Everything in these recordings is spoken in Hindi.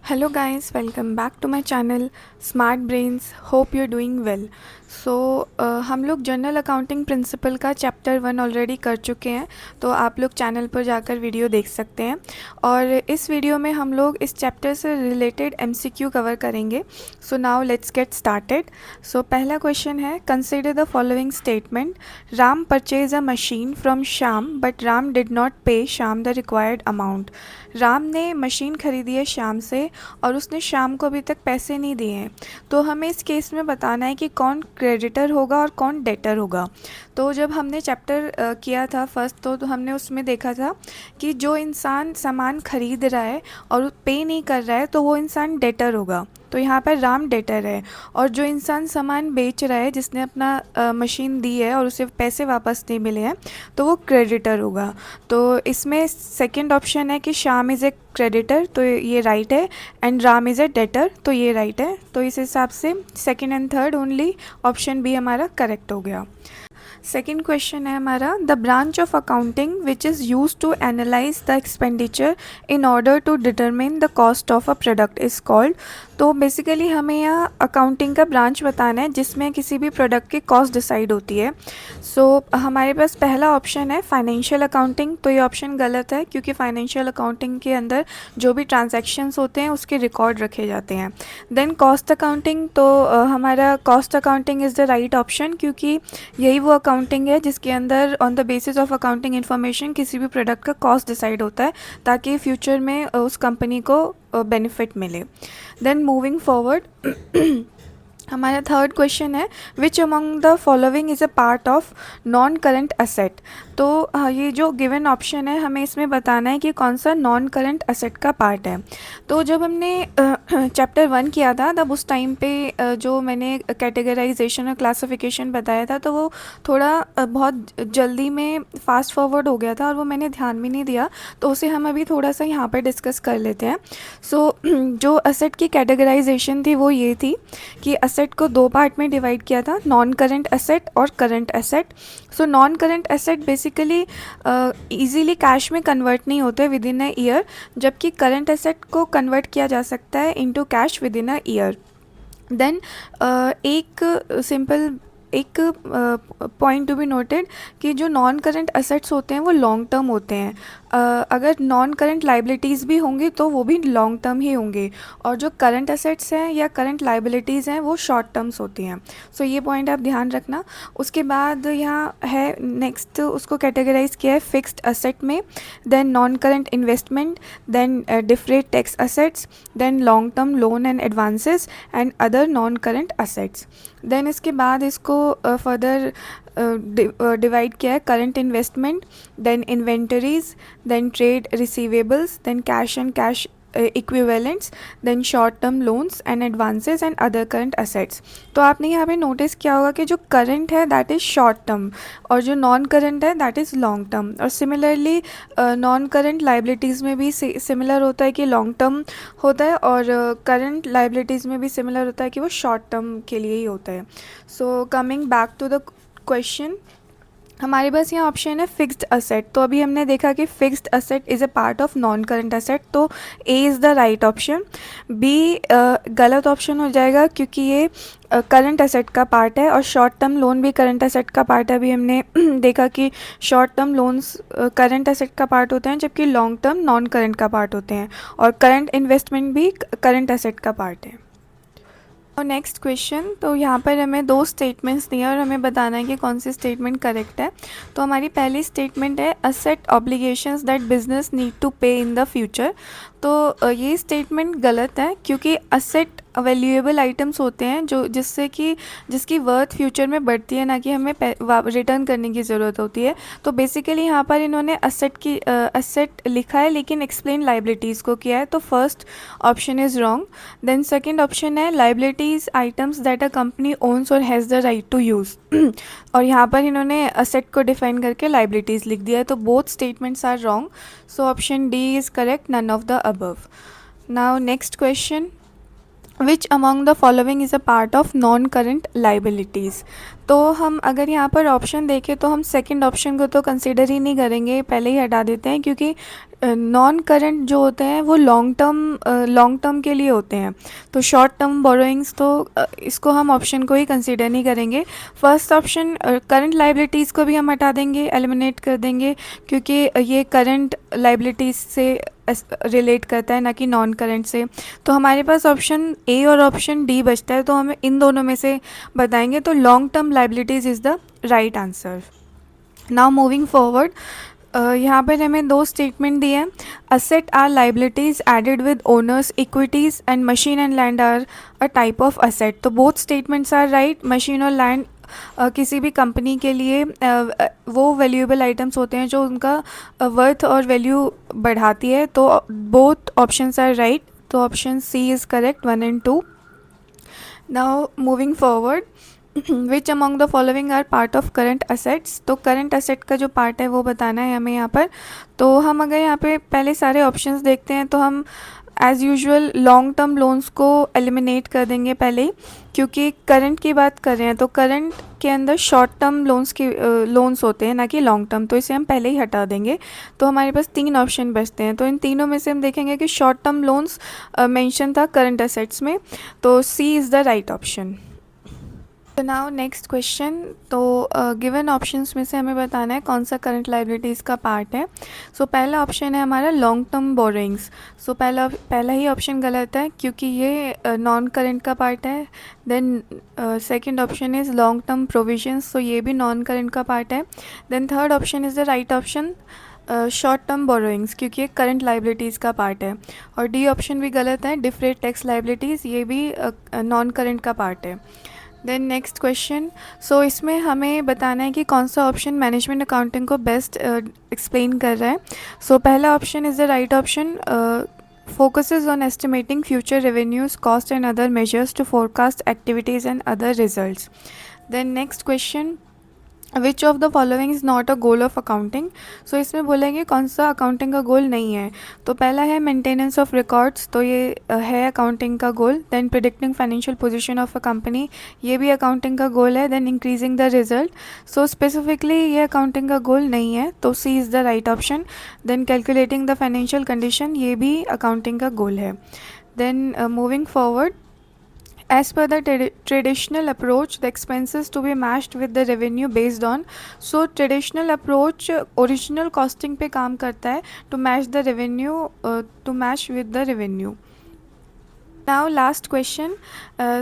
Hello guys, welcome back to my channel Smart Brains. Hope you're doing well. हम लोग जनरल अकाउंटिंग प्रिंसिपल का चैप्टर 1 ऑलरेडी कर चुके हैं, तो आप लोग चैनल पर जाकर वीडियो देख सकते हैं। और इस वीडियो में हम लोग इस चैप्टर से रिलेटेड एमसीक्यू कवर करेंगे। So now let's get started. So पहला क्वेश्चन है, consider the following statement. Ram purchase a machine from Shyam but Ram did not pay Shyam the required amount. Ram ने मशीन खरीदी है श्याम से और उसने श्याम को अभी तक पैसे नहीं दिए हैं। तो हमें इस केस में बताना है कि कौन क्रेडिटर होगा और कौन डेटर होगा। तो जब हमने चैप्टर किया था फर्स्ट, तो हमने उसमें देखा था कि जो इंसान सामान खरीद रहा है और पे नहीं कर रहा है तो वो इंसान डेटर होगा। तो यहाँ पर राम डेटर है। और जो इंसान सामान बेच रहा है, जिसने अपना मशीन दी है और उसे पैसे वापस नहीं मिले हैं, तो वो क्रेडिटर होगा। तो इसमें सेकंड ऑप्शन है कि श्याम इज़ ए क्रेडिटर, तो ये राइट है, and Ram is a debtor, तो ये राइट है। तो इस हिसाब से second and third only option B हमारा करेक्ट हो गया। सेकेंड क्वेश्चन है हमारा, the branch of accounting which is use to analyse the expenditure in order to determine the cost of a product is called. तो बेसिकली हमें यहाँ अकाउंटिंग का ब्रांच बताना है जिसमें किसी भी प्रोडक्ट की कॉस्ट डिसाइड होती है। हमारे पास पहला ऑप्शन है फाइनेंशियल अकाउंटिंग। तो ये ऑप्शन गलत है, क्योंकि फाइनेंशियल अकाउंटिंग के अंदर जो भी ट्रांजैक्शंस होते हैं उसके रिकॉर्ड रखे जाते हैं। देन कॉस्ट अकाउंटिंग, तो हमारा cost accounting is the right option, क्योंकि यही वो अकाउंटिंग है जिसके अंदर on the basis of accounting information किसी भी प्रोडक्ट का कॉस्ट डिसाइड होता है, ताकि फ्यूचर में उस कंपनी को बेनिफिट मिले। देन मूविंग फॉरवर्ड, हमारा थर्ड क्वेश्चन है, विच among the following is a part of non current asset. तो ये जो गिवन ऑप्शन है, हमें इसमें बताना है कि कौन सा नॉन करेंट असेट का पार्ट है। तो जब हमने चैप्टर 1 किया था, तब उस टाइम पे जो मैंने कैटेगराइजेशन और क्लासिफिकेशन बताया था, तो वो थोड़ा बहुत जल्दी में फास्ट फॉरवर्ड हो गया था और वो मैंने ध्यान भी नहीं दिया, तो उसे हम अभी थोड़ा सा यहाँ पर डिस्कस कर लेते हैं। जो असेट की कैटेगराइजेशन थी वो ये थी कि असेट को दो पार्ट में डिवाइड किया था, नॉन करेंट एसेट और current asset. Non current asset basically easily cash में कन्वर्ट नहीं होते विद इन अ ईयर, जबकि करेंट एसेट को कन्वर्ट किया जा सकता है into cash within a year. Then एक पॉइंट टू बी नोटेड कि जो नॉन करेंट असेट्स होते हैं वो लॉन्ग टर्म होते हैं। अगर नॉन करेंट लाइबिलिटीज़ भी होंगी तो वो भी लॉन्ग टर्म ही होंगे, और जो करंट असेट्स हैं या करंट लाइबिलिटीज़ हैं वो शॉर्ट टर्म्स होती हैं। ये पॉइंट आप ध्यान रखना। उसके बाद यहाँ है नेक्स्ट, उसको कैटेगराइज किया है फिक्स्ड असेट में, then non current investment, then deferred tax assets, then long term loan and advances and other non current assets. Then इसके बाद इसको फर्दर डिवाइड किया है, current investment, then inventories, then trade receivables, then cash and cash equivalents, then short term loans and advances and other current assets. तो आपने यहाँ पे नोटिस किया होगा कि जो करंट है दैट इज़ शॉर्ट टर्म और जो नॉन करंट है दैट इज़ लॉन्ग टर्म। और सिमिलरली नॉन करंट लाइबिलिटीज़ में भी सिमिलर होता है कि लॉन्ग टर्म होता है, और करंट लाइबिलिटीज़ में भी सिमिलर होता है कि वो शॉर्ट टर्म के लिए ही होता है। Coming back to the question, हमारे पास यहाँ ऑप्शन है फिक्स्ड असेट। तो अभी हमने देखा कि fixed asset is a part of non current asset, तो A is the right option. B गलत ऑप्शन हो जाएगा, क्योंकि ये करंट असेट का पार्ट है और शॉर्ट टर्म लोन भी करंट असेट का पार्ट है। अभी हमने देखा कि short term loans current asset का पार्ट होते हैं, जबकि लॉन्ग टर्म नॉन करंट का पार्ट होते हैं, और करंट इन्वेस्टमेंट भी करंट असेट का पार्ट है। और नेक्स्ट क्वेश्चन, तो यहाँ पर हमें दो स्टेटमेंट्स दिए और हमें बताना है कि कौन सी स्टेटमेंट करेक्ट है। तो हमारी पहली स्टेटमेंट है, asset obligations that business need to pay in the future. तो ये स्टेटमेंट गलत है, क्योंकि असेट वैल्यूएबल आइटम्स होते हैं जिसकी वर्थ फ्यूचर में बढ़ती है, ना कि हमें रिटर्न करने की ज़रूरत होती है। तो बेसिकली यहाँ पर इन्होंने असेट लिखा है लेकिन एक्सप्लेन लाइबिलिटीज़ को किया है, तो first option is wrong. Then second option है, liabilities items that a company owns और has the right to use, और यहाँ पर इन्होंने असेट को डिफाइन करके लाइबिलिटीज़ लिख दिया है, तो both statements are wrong. Option D is correct, none of the above. Now next question, which among the following is a part of non current liabilities. तो हम अगर यहाँ पर ऑप्शन देखें तो हम सेकंड ऑप्शन को तो कंसिडर ही नहीं करेंगे, पहले ही हटा देते हैं, क्योंकि नॉन करंट जो होते हैं वो लॉन्ग टर्म के लिए होते हैं। तो शॉर्ट टर्म बोरोइंग्स तो इसको हम ऑप्शन को ही कंसिडर नहीं करेंगे। फर्स्ट ऑप्शन करंट लाइबिलिटीज़ को भी हम हटा देंगे, एलिमिनेट कर देंगे, क्योंकि ये करंट लाइबिलिटीज़ से रिलेट करता है, ना कि नॉन करंट से। तो हमारे पास ऑप्शन ए और ऑप्शन डी बचता है, तो हमें इन दोनों में से बताएंगे। तो long term liabilities is the right answer. Now moving forward, यहाँ पर हमें दो स्टेटमेंट दिए हैं। Asset are liabilities added with owners equities and machine and land are a type of asset. तो both statements are right. Machine और लैंड किसी भी कंपनी के लिए वो वैल्यूएबल आइटम्स होते हैं जो उनका वर्थ और वैल्यू बढ़ाती है। तो बोथ ऑप्शंस आर राइट। तो option C is correct, 1 and 2। Now moving forward, which among the following are part of current assets. तो करंट असेट का जो पार्ट है वो बताना है हमें यहाँ पर। तो हम अगर यहाँ पे पहले सारे ऑप्शंस देखते हैं तो हम as usual long term loans को एलिमिनेट कर देंगे पहले ही, क्योंकि करंट की बात कर रहे हैं। तो करंट के अंदर शॉर्ट टर्म लोन्स होते हैं, ना कि लॉन्ग टर्म, तो इसे हम पहले ही हटा देंगे। तो हमारे पास 3 ऑप्शन बचते हैं। तो इन तीनों में से हम देखेंगे कि शॉर्ट टर्म लोन्स मेंशन था करंट असेट्स में, तो C is the right option. तो नाउ नेक्स्ट क्वेश्चन। तो गिवन ऑप्शंस में से हमें बताना है कौन सा करंट लाइबिलिटीज़ का पार्ट है। सो पहला ऑप्शन है हमारा लॉन्ग टर्म बोरोइंग्स। सो पहला ही ऑप्शन गलत है, क्योंकि ये नॉन करंट का पार्ट है। Then second option is long term provisions, so ये भी नॉन करंट का पार्ट है। Then third option is the right option, short term borrowings, क्योंकि ये करंट लाइबिलिटीज़ का पार्ट है। और डी ऑप्शन भी गलत है, डिफरेड टैक्स लाइबिलिटीज़, ये भी नॉन करंट का पार्ट है। Then next question. सो इसमें हमें बताना है कि कौन सा ऑप्शन मैनेजमेंट अकाउंटिंग को बेस्ट एक्सप्लेन कर रहा है। सो पहला option is the right option, focuses on estimating future revenues, cost and other measures to forecast activities and other results. Then next question, which of the following is not a goal of accounting. So इसमें बोलेंगे कौन सा अकाउंटिंग का गोल नहीं है। तो पहला है मेंटेनेंस ऑफ रिकॉर्ड्स, तो ये है अकाउंटिंग का goal. Then predicting financial position of a company, ये भी अकाउंटिंग का गोल है। Then increasing the result, so specifically ये अकाउंटिंग का गोल नहीं है, तो C is the right option. Then calculating the financial condition, ये भी अकाउंटिंग का गोल है। Then moving forward, as per the traditional approach, the expenses to be matched with the revenue based on. So traditional approach original costing पे काम करता है to match the revenue, to match with the revenue. Now last question.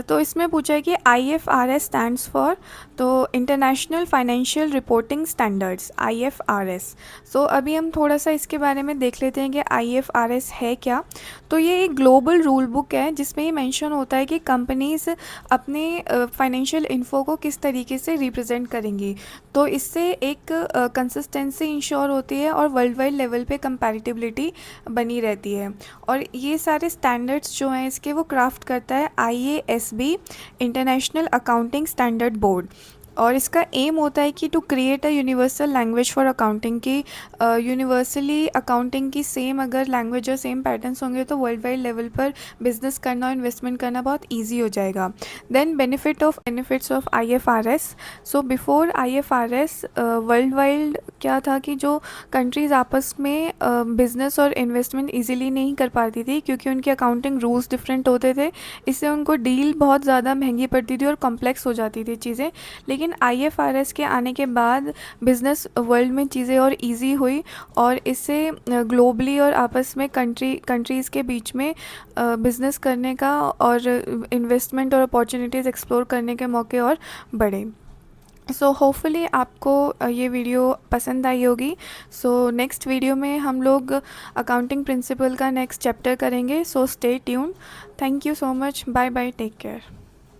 तो इसमें पूछा है कि IFRS स्टैंड्स फॉर, तो international financial reporting standards, IFRS। सो अभी हम थोड़ा सा इसके बारे में देख लेते हैं कि IFRS है क्या। तो ये एक ग्लोबल रूल बुक है जिसमें ये मेंशन होता है कि कंपनीज अपने फाइनेंशियल इन्फो को किस तरीके से रिप्रेजेंट करेंगी। तो इससे एक कंसिस्टेंसी इंश्योर होती है और वर्ल्ड वाइड लेवल पे कंपैरेटिबिलिटी बनी रहती है। और ये सारे स्टैंडर्ड्स जो हैं इसके वो क्राफ्ट करता है IASB, international accounting standard board. और इसका एम होता है कि to create a universal language for accounting, की यूनिवर्सली अकाउंटिंग की सेम अगर लैंग्वेज और सेम पैटर्न्स होंगे तो वर्ल्ड वाइड लेवल पर बिजनेस करना और इन्वेस्टमेंट करना बहुत ईजी हो जाएगा। Then benefits of IFRS। So before IFRS world wide क्या था कि जो कंट्रीज़ आपस में बिज़नेस और इन्वेस्टमेंट ईजिली नहीं कर पाती थी, क्योंकि उनके अकाउंटिंग रूल्स डिफरेंट होते थे। इससे उनको डील बहुत ज़्यादा महंगी पड़ती थी और कॉम्प्लेक्स हो जाती थी चीज़ें। लेकिन IFRS के आने के बाद बिज़नेस वर्ल्ड में चीज़ें और इजी हुई, और इससे ग्लोबली और आपस में कंट्रीज़ के बीच में बिज़नेस करने का और इन्वेस्टमेंट और अपॉर्चुनिटीज़ एक्सप्लोर करने के मौके और बढ़े। सो होपफुली आपको ये वीडियो पसंद आई होगी। सो नेक्स्ट वीडियो में हम लोग अकाउंटिंग प्रिंसिपल का नेक्स्ट चैप्टर करेंगे। So stay tune. Thank you so much. Bye bye, take care.